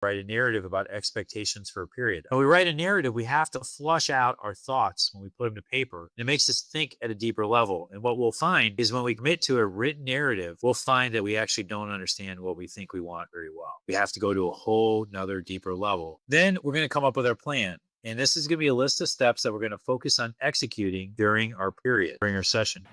write a narrative about expectations for a period. When we write a narrative, we have to flush out our thoughts when we put them to paper. It makes us think at a deeper level. And what we'll find is when we commit to a written narrative, we'll find that we actually don't understand what we think we want very well. We have to go to a whole nother deeper level. Then we're going to come up with our plan. And this is going to be a list of steps that we're going to focus on executing during our period, during our session.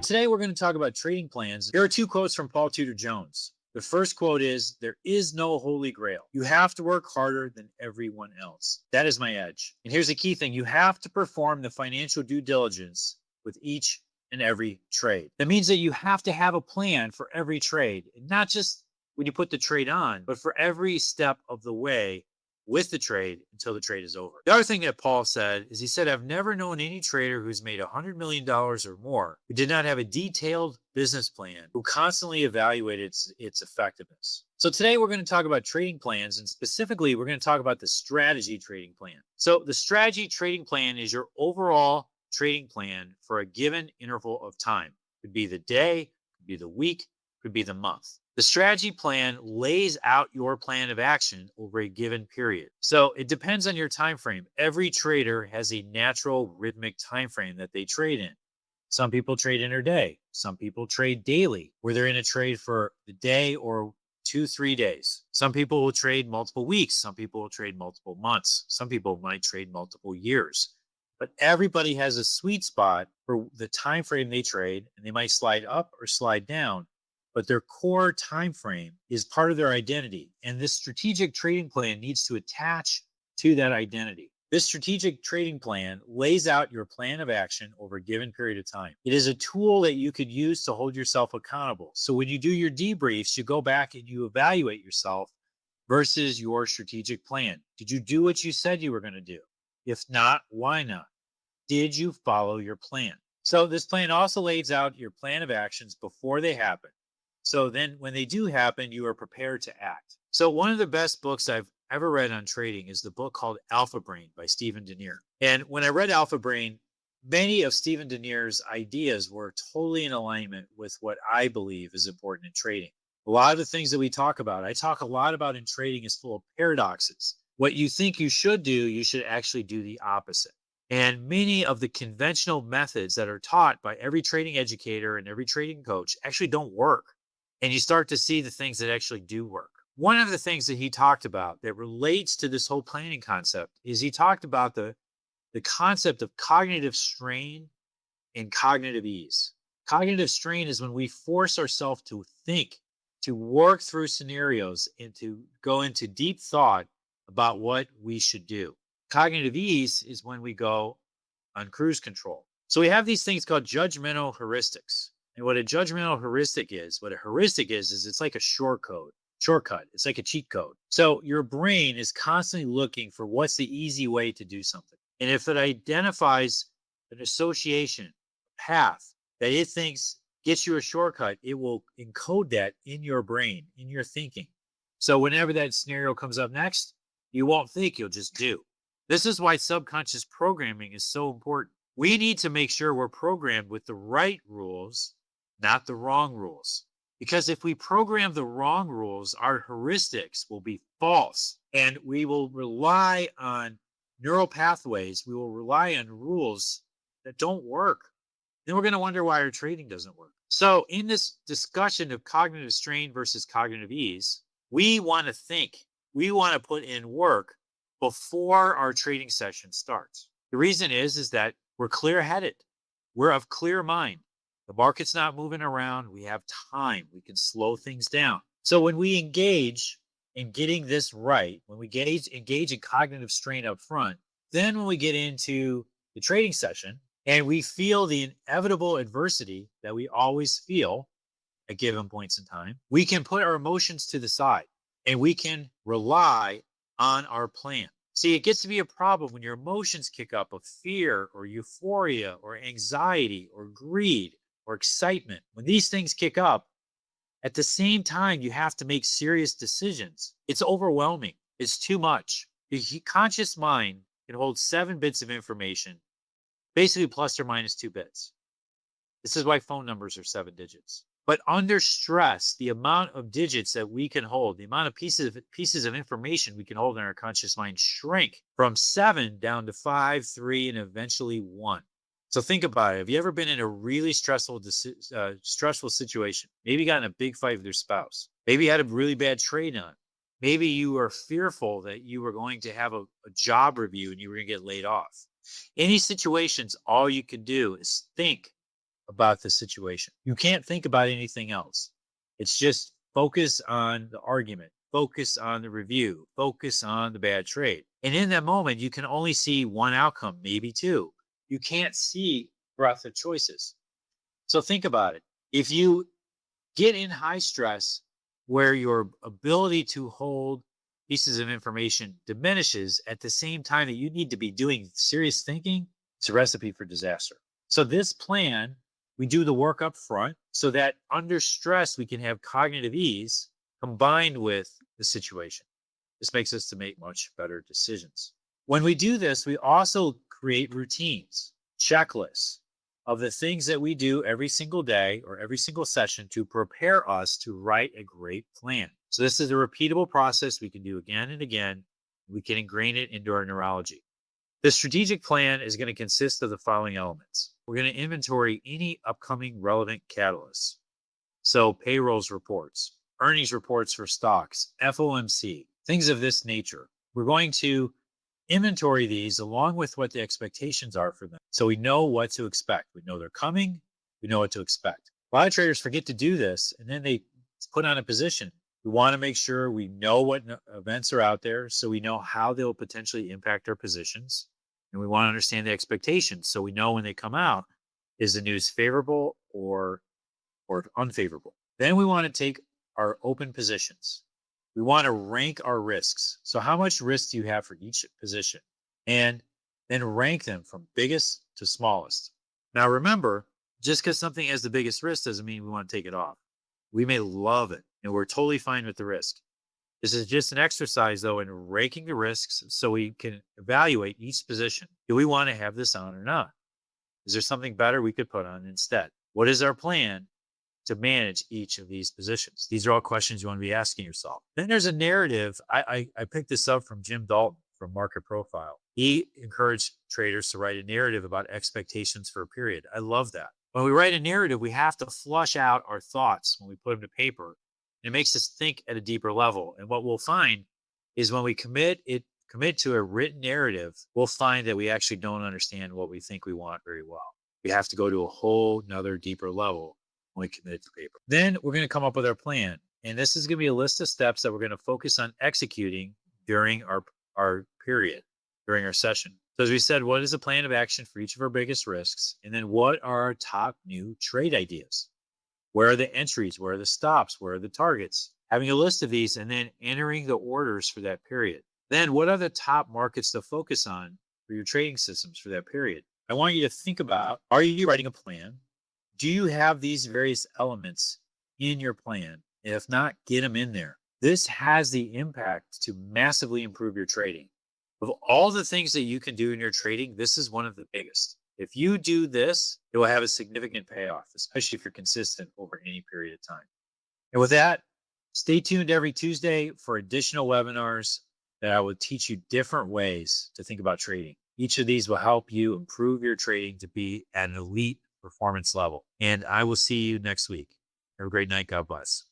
Today, we're going to talk about trading plans. Here are two quotes from Paul Tudor Jones. The first quote is, "There is no holy grail. You have to work harder than everyone else. That is my edge." And here's the key thing. You have to perform the financial due diligence with each and every trade. That means that you have to have a plan for every trade, and not just when you put the trade on, but for every step of the way with the trade until the trade is over. The other thing that Paul said is he said, "I've never known any trader who's made $100 million or more who did not have a detailed business plan, who constantly evaluated its effectiveness." So today we're going to talk about trading plans, and specifically we're going to talk about the strategy trading plan. So the strategy trading plan is your overall trading plan for a given interval of time. It could be the day, could be the week, could be the month. The strategy plan lays out your plan of action over a given period. So it depends on your time frame. Every trader has a natural rhythmic time frame that they trade in. Some people trade intraday. Some people trade daily, where they're in a trade for the day or 2-3 days. Some people will trade multiple weeks. Some people will trade multiple months. Some people might trade multiple years. But everybody has a sweet spot for the time frame they trade, and they might slide up or slide down. But their core time frame is part of their identity. And this strategic trading plan needs to attach to that identity. This strategic trading plan lays out your plan of action over a given period of time. It is a tool that you could use to hold yourself accountable. So when you do your debriefs, you go back and you evaluate yourself versus your strategic plan. Did you do what you said you were going to do? If not, why not? Did you follow your plan? So this plan also lays out your plan of actions before they happen. So then when they do happen, you are prepared to act. So one of the best books I've ever read on trading is the book called Alpha Brain by Stephen Denier. And when I read Alpha Brain, many of Stephen Denier's ideas were totally in alignment with what I believe is important in trading. A lot of the things that we talk about, I talk a lot about in trading, is full of paradoxes. What you think you should do, you should actually do the opposite. And many of the conventional methods that are taught by every trading educator and every trading coach actually don't work. And you start to see the things that actually do work. One of the things that he talked about that relates to this whole planning concept is he talked about the concept of cognitive strain and cognitive ease. Cognitive strain is when we force ourselves to think, to work through scenarios, and to go into deep thought about what we should do. Cognitive ease is when we go on cruise control. So we have these things called judgmental heuristics. And what a judgmental heuristic is, it's like a shortcut. It's like a cheat code. So your brain is constantly looking for what's the easy way to do something. And if it identifies an association path that it thinks gets you a shortcut, it will encode that in your brain, in your thinking. So whenever that scenario comes up next, you won't think, you'll just do. This is why subconscious programming is so important. We need to make sure we're programmed with the right rules, not the wrong rules. Because if we program the wrong rules, our heuristics will be false, and we will rely on neural pathways. We will rely on rules that don't work. Then we're going to wonder why our trading doesn't work. So in this discussion of cognitive strain versus cognitive ease, we want to think. We want to put in work before our trading session starts. The reason is that we're clear-headed. We're of clear mind. The market's not moving around. We have time. We can slow things down. So when we engage in getting this right, when we engage in cognitive strain up front, then when we get into the trading session and we feel the inevitable adversity that we always feel at given points in time, we can put our emotions to the side and we can rely on our plan. See, it gets to be a problem when your emotions kick up of fear or euphoria or anxiety or greed or excitement. When these things kick up, at the same time, you have to make serious decisions. It's overwhelming. It's too much. The conscious mind can hold 7 bits of information basically plus or minus 2 bits. This is why phone numbers are 7 digits. But under stress, the amount of digits that we can hold, the amount of pieces of information we can hold in our conscious mind shrink from 7 down to 5, 3, and eventually 1. So think about it. Have you ever been in a really stressful situation? Maybe you got in a big fight with your spouse. Maybe you had a really bad trade on. Maybe you were fearful that you were going to have a job review and you were going to get laid off. Any situations, all you can do is think about the situation. You can't think about anything else. It's just focus on the argument, focus on the review, focus on the bad trade. And in that moment, you can only see one outcome, maybe two. You can't see breadth of choices. So think about it. If you get in high stress where your ability to hold pieces of information diminishes at the same time that you need to be doing serious thinking, it's a recipe for disaster. So this plan, we do the work up front so that under stress, we can have cognitive ease combined with the situation. This makes us to make much better decisions. When we do this, we also create routines, checklists of the things that we do every single day or every single session to prepare us to write a great plan. So this is a repeatable process we can do again and again. We can ingrain it into our neurology. The strategic plan is going to consist of the following elements. We're going to inventory any upcoming relevant catalysts. So payrolls reports, earnings reports for stocks, FOMC, things of this nature. We're going to inventory these along with what the expectations are for them. So we know what to expect. We know they're coming. We know what to expect. A lot of traders forget to do this and then they put on a position. We want to make sure we know what events are out there so we know how they'll potentially impact our positions. And we want to understand the expectations so we know when they come out, is the news favorable or unfavorable. Then we want to take our open positions. We want to rank our risks. So how much risk do you have for each position? And then rank them from biggest to smallest. Now remember, just because something has the biggest risk doesn't mean we want to take it off. We may love it and we're totally fine with the risk. This is just an exercise though in ranking the risks so we can evaluate each position. Do we want to have this on or not? Is there something better we could put on instead? What is our plan to manage each of these positions? These are all questions you want to be asking yourself. Then there's a narrative. I picked this up from Jim Dalton from Market Profile. He encouraged traders to write a narrative about expectations for a period. I love that. When we write a narrative, we have to flush out our thoughts when we put them to paper. And it makes us think at a deeper level. And what we'll find is when we commit to a written narrative, we'll find that we actually don't understand what we think we want very well. We have to go to a whole nother deeper level when we commit it to paper. Then we're going to come up with our plan. And this is going to be a list of steps that we're going to focus on executing during our period, during our session. So as we said, what is a plan of action for each of our biggest risks? And then what are our top new trade ideas? Where are the entries? Where are the stops? Where are the targets? Having a list of these and then entering the orders for that period. Then what are the top markets to focus on for your trading systems for that period? I want you to think about, are you writing a plan? Do you have these various elements in your plan? And if not, get them in there. This has the impact to massively improve your trading. Of all the things that you can do in your trading, this is one of the biggest. If you do this, it will have a significant payoff, especially if you're consistent over any period of time. And with that, stay tuned every Tuesday for additional webinars that I will teach you different ways to think about trading. Each of these will help you improve your trading to be at an elite performance level. And I will see you next week. Have a great night. God bless.